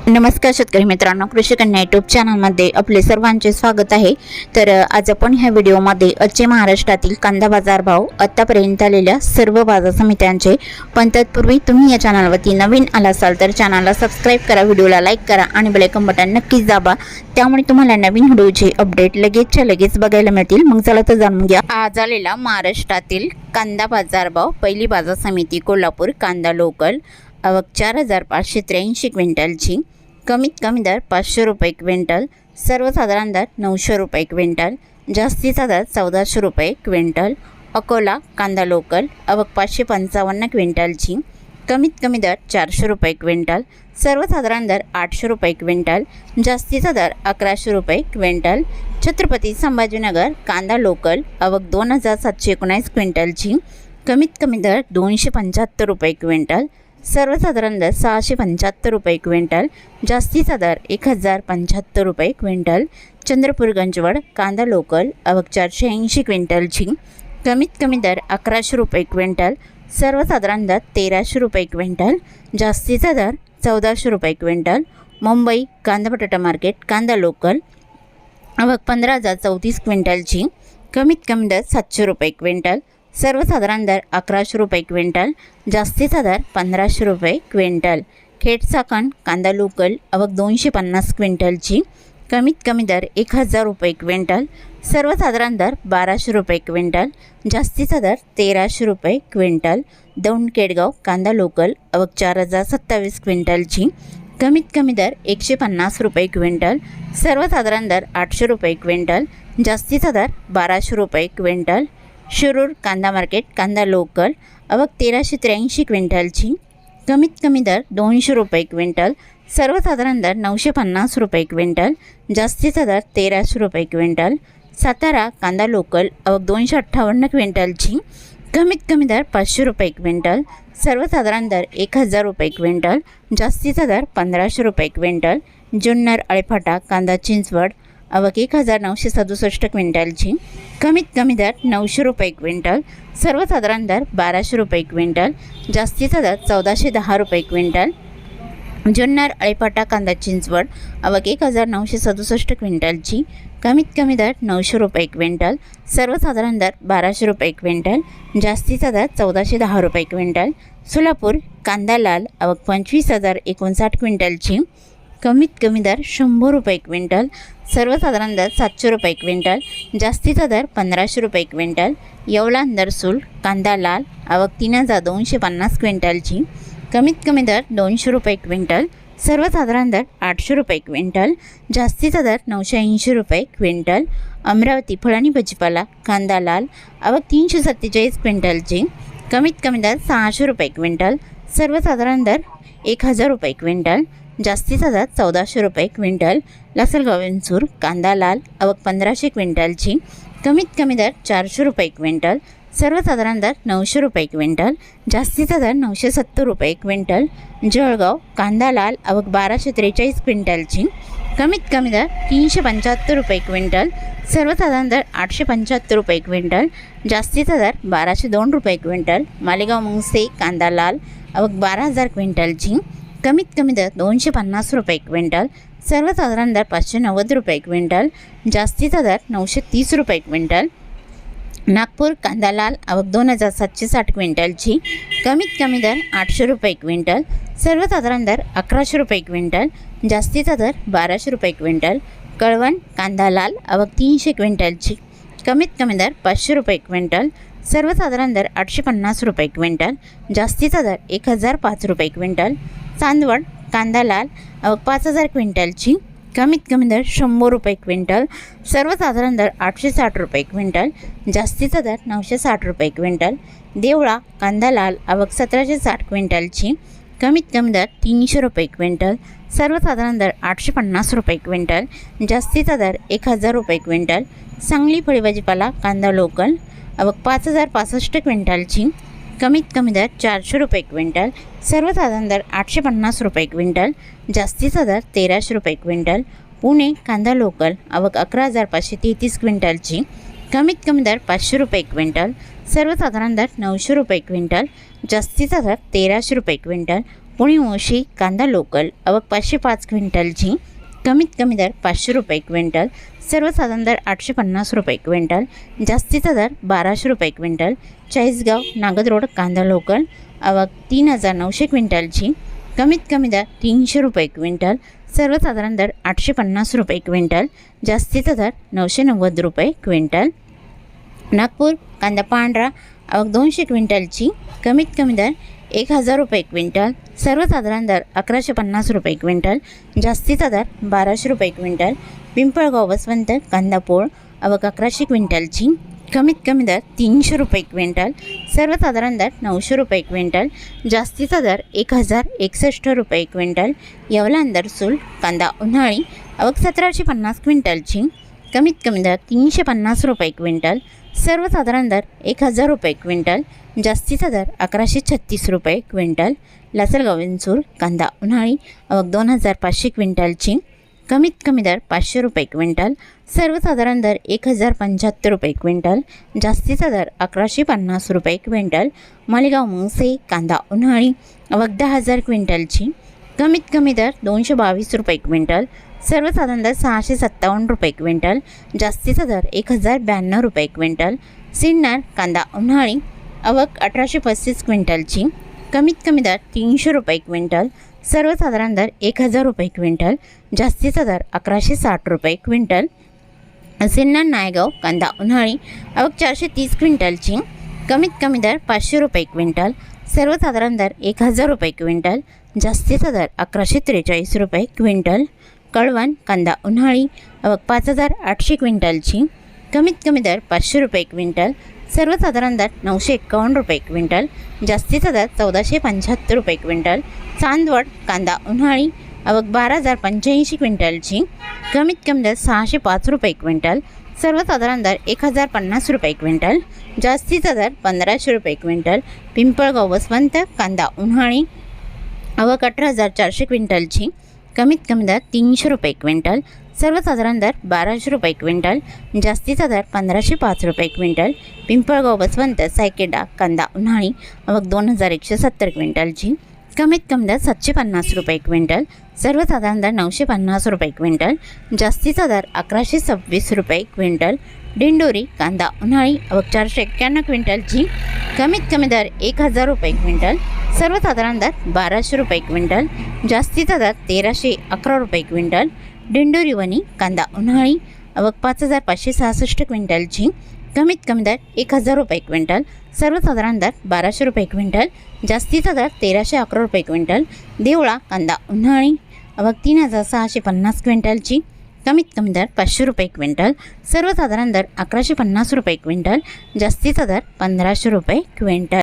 नमस्कार शेतकरी मित्रांनो, कृषी कन्या यूट्यूब चॅनलमध्ये आपले सर्वांचे स्वागत आहे। तर आज आपण ह्या व्हिडिओमध्ये आजचे महाराष्ट्रातील कांदा बाजार भाव, आतापर्यंत आलेल्या सर्व बाजार समित्यांचे, पण तत्पूर्वी तुम्ही या चॅनलवरती नवीन आला असाल तर चॅनलला सबस्क्राइब करा, व्हिडिओला लाईक करा आणि बेल आयकॉन बटन नक्कीच दाबा, त्यामुळे तुम्हाला नवीन व्हिडिओचे अपडेट लगेचच्या लगेच बघायला मिळतील। मग चला तर जाणून घ्या आज आलेला महाराष्ट्रातील कांदा बाजार भाव। पहिली बाजार समिती कोल्हापूर, कांदा लोकल आवक 4583 क्विंटलची, कमीत कमी दर 500 रुपये क्विंटल, सर्वसाधारण दर 900 रुपये क्विंटल, जास्तीचा दर 1400 रुपये क्विंटल। अकोला कांदा लोकल आवक 555 क्विंटलची, कमीत कमी दर 400 रुपये क्विंटल, सर्वसाधारण दर 800 रुपये क्विंटल, जास्तीचा दर 1100 रुपये क्विंटल। छत्रपती संभाजीनगर कांदा लोकल आवक 2719 क्विंटलची, कमीत कमी दर 275 रुपये क्विंटल, सर्वसाधारण दर 675 रुपये क्विंटल, जास्तीचा दर 1075 रुपये क्विंटल। चंद्रपूर गंजवड कांदा लोकल आवक 480 क्विंटलची, कमीत कमी दर 1100 रुपये क्विंटल, सर्वसाधारण दर 1300 रुपये क्विंटल, जास्तीचा दर 1400 रुपये क्विंटल। मुंबई कांदा बटाटा मार्केट कांदा लोकल आवक 15034 क्विंटलची, कमीत कमी दर 700 रुपये क्विंटल, सर्वसाधारण दर 1100 रुपये क्विंटल, जास्तीचा दर 1500 रुपये क्विंटल। खेड चाकण कांदा लोकल आवक 250 क्विंटलची, कमीत कमी दर 1000 रुपये क्विंटल, सर्वसाधारण दर 1200 रुपये क्विंटल, जास्तीचा दर 1300 रुपये क्विंटल। दौंड केडगाव कांदा लोकल आवक 4027 क्विंटलची, कमीत कमी दर 150 रुपये क्विंटल, सर्वसाधारण दर 800 रुपये क्विंटल, जास्तीचा दर 1200 रुपये क्विंटल। शिरूर कांदा मार्केट कांदा लोकल आवक 1383 क्विंटलची, कमीत कमी दर 200 रुपये क्विंटल, सर्वसाधारण दर 950 रुपये क्विंटल, जास्तीचा दर 1300 रुपये क्विंटल। सातारा कांदा लोकल आवक 258 क्विंटलची, कमीत कमी दर 500 रुपये क्विंटल, सर्वसाधारण दर 1000 रुपये क्विंटल, जास्तीचा दर 1500 रुपये क्विंटल। जुन्नर आळेफाटा कांदा चिंचवड आवक 1967 क्विंटलची, कमीत कमी दर 900 रुपये क्विंटल, सर्वसाधारण दर 1200 रुपये क्विंटल, जास्तीचा दर 1410 रुपये क्विंटल। जुन्नर आळेफाटा कांदा चिंचवड आवक 1967 क्विंटलची, कमीत कमी दर 900 रुपये क्विंटल, सर्वसाधारण दर 1200 रुपये क्विंटल, जास्तीचा दर 1410 रुपये क्विंटल। सोलापूर कांदा लाल आवक 25059 क्विंटलची, कमीत कमी दर 100 रुपये क्विंटल, सर्वसाधारण दर 700 रुपये क्विंटल, जास्तीचा दर 1500 रुपये क्विंटल। येवला नरसूल कांदा लाल आवक 3250 क्विंटलची, कमीत कमी दर 200 रुपये क्विंटल, सर्वसाधारण दर 800 रुपये क्विंटल, जास्तीचा दर 980 रुपये क्विंटल। अमरावती फळ आणि भाजीपाला कांदा लाल आवक 347 क्विंटलची, कमीत कमी दर 600 रुपये क्विंटल, सर्वसाधारण दर 1000 रुपये क्विंटल, जास्तीचा दर 1400 रुपये क्विंटल। लासलगाव विंचूर कांदा लाल आवक 1500 क्विंटलची, कमीत कमी दर 400 रुपये क्विंटल, सर्वसाधारण दर 900 रुपये क्विंटल, जास्तीचा दर 970 रुपये क्विंटल। जळगाव कांदा लाल आवक 1243 क्विंटलची, कमीत कमी दर 375 रुपये क्विंटल, सर्वसाधारण दर 875 रुपये क्विंटल, जास्तीचा दर 1202 रुपये क्विंटल। मालेगाव मुंगसे कांदा लाल आवक 12000 क्विंटलची, कमीत कमी दर 250 रुपये क्विंटल, सर्वसाधारण दर 590 रुपये क्विंटल, जास्तीचा दर 930 रुपये क्विंटल। नागपूर कांदा लाल आवक 2760 क्विंटलची, कमीत कमी दर 800 रुपये क्विंटल, सर्वसाधारण दर 1100 रुपये क्विंटल, जास्तीचा दर 1200 रुपये क्विंटल। कळवण कांदा लाल आवक 300 क्विंटलची, कमीत कमी दर 500 रुपये क्विंटल, सर्वसाधारण दर 850 रुपये क्विंटल, जास्तीचा दर 1005 रुपये क्विंटल। चांदवड कांदा लाल आवक 5000 क्विंटलची, कमीत कमी दर 100 रुपये क्विंटल, सर्वसाधारण दर 860 रुपये क्विंटल, जास्तीचा दर 960 रुपये क्विंटल। देवळा कांदा लाल आवक 1760 क्विंटलची, कमीत कमी दर 300 रुपये क्विंटल, सर्वसाधारण दर 850 रुपये क्विंटल, जास्तीचा दर 1000 रुपये क्विंटल। सांगली फळे भाजीपाला कांदा लोकल आवक 5065 क्विंटलची, कमीत कमी दर 400 रुपये क्विंटल, सर्वसाधारण दर 850 रुपये क्विंटल, जास्तीचा दर 1300 रुपये क्विंटल। पुणे कांदा लोकल आवक 11533 क्विंटलची, कमीत कमी दर 500 रुपये क्विंटल, सर्वसाधारण दर 900 रुपये क्विंटल, जास्तीचा दर 1300 रुपये क्विंटल। पुणे मुळशी कांदा लोकल आवक 505 क्विंटलची, कमीत कमी दर 500 रुपये क्विंटल, सर्वसाधारण दर 850 रुपये क्विंटल, जास्तीचा दर 1200 रुपये क्विंटल. चाळीसगाव नागद रोड कांदा लोकल आवक 3900 क्विंटलची, कमीत कमी दर 300 रुपये क्विंटल, सर्वसाधारण दर 850 रुपये क्विंटल, जास्तीचा दर 990 रुपये क्विंटल. नागपूर कांदा पांढरा आवक 200 क्विंटलची, कमीत कमी दर 1000 रुपये क्विंटल, सर्वसाधारण दर 1150 रुपये क्विंटल, जास्तीचा दर 1200 रुपये क्विंटल. पिंपळगाव वसवंत कांदा पोळ आवक 1100 क्विंटलची, कमीत कमी दर 300 रुपये क्विंटल, सर्वसाधारण दर 900 रुपये क्विंटल, जास्तीचा दर 1061 रुपये क्विंटल. येवला अंदरसूल कांदा उन्हाळी आवक 1750 क्विंटलची, कमीत कमी दर 350 रुपये क्विंटल, सर्वसाधारण दर 1000 रुपये क्विंटल, जास्तीचा दर 1136 रुपये क्विंटल. लासलगाव विंचूर कांदा उन्हाळी आवक 2500 क्विंटलची, कमीत कमी दर 500 रुपये क्विंटल, सर्वसाधारण दर 1075 रुपये क्विंटल, जास्तीचा दर 1150 रुपये क्विंटल. मालेगाव मुंगसे कांदा उन्हाळी आवक 10,000 क्विंटलची, कमीत कमी दर 222 रुपये क्विंटल, सर्वसाधारण दर 657 रुपये क्विंटल, जास्तीचा दर 1092 रुपये क्विंटल. सिन्नर कांदा उन्हाळी आवक 1835 क्विंटलची, कमीत कमी दर 300 रुपये क्विंटल, सर्वसाधारण दर 1000 रुपये क्विंटल, जास्तीचा दर 1160 रुपये क्विंटल. सिन्नर नायगाव कांदा उन्हाळी आवक 430 क्विंटलची, कमीत कमी दर 500 रुपये क्विंटल, सर्वसाधारण दर 1000 रुपये क्विंटल, जास्तीचा दर 1143 रुपये क्विंटल. कळवण कांदा उन्हाळी आवक 5800 क्विंटलची, कमीत कमी दर 500 रुपये क्विंटल, सर्वसाधारण दर 951 रुपये क्विंटल, जास्तीचा दर 1475 रुपये क्विंटल. चांदवड कांदा उन्हाळी आवक 12085 क्विंटलची, कमीत कमी दर 605 रुपये क्विंटल, सर्वसाधारण दर 1050 रुपये क्विंटल, जास्तीचा दर 1500 रुपये क्विंटल. पिंपळगाव वसवंत कांदा उन्हाळी आवक 18400 क्विंटलची, कमीत कमी दर 300 रुपये क्विंटल, सर्वसाधारण दर 1200 रुपये क्विंटल, जास्तीचा दर 1505 रुपये क्विंटल. पिंपळगाव वसवंत सायकेडा कांदा उन्हाळी आवक 2170 क्विंटलची, कमीत कमी दर 750 रुपये क्विंटल, सर्वसाधारण दर 950 रुपये क्विंटल, जास्तीचा दर 1126 रुपये क्विंटल. दिंडोरी कांदा उन्हाळी आवक 491 क्विंटलची, कमीत कमी दर 1000 रुपये क्विंटल, सर्वसाधारण दर 1200 रुपये क्विंटल, जास्तीचा दर 1311 रुपये क्विंटल. दिंडोरी वणी कांदा उन्हाळी आवक 5566 क्विंटलची, कमीत कमी दर 1000 रुपये क्विंटल, सर्वसाधारण दर 1200 रुपये क्विंटल, जास्तीचा दर 1311 रुपये क्विंटल. देवळा कांदा उन्हाळी आवक 3650 क्विंटलची, कमीत कमी दर 500 रुपये क्विंटल, सर्वसाधारण दर 1150 रुपये क्विंटल, जास्तीचा दर 1500 रुपये क्विंटल.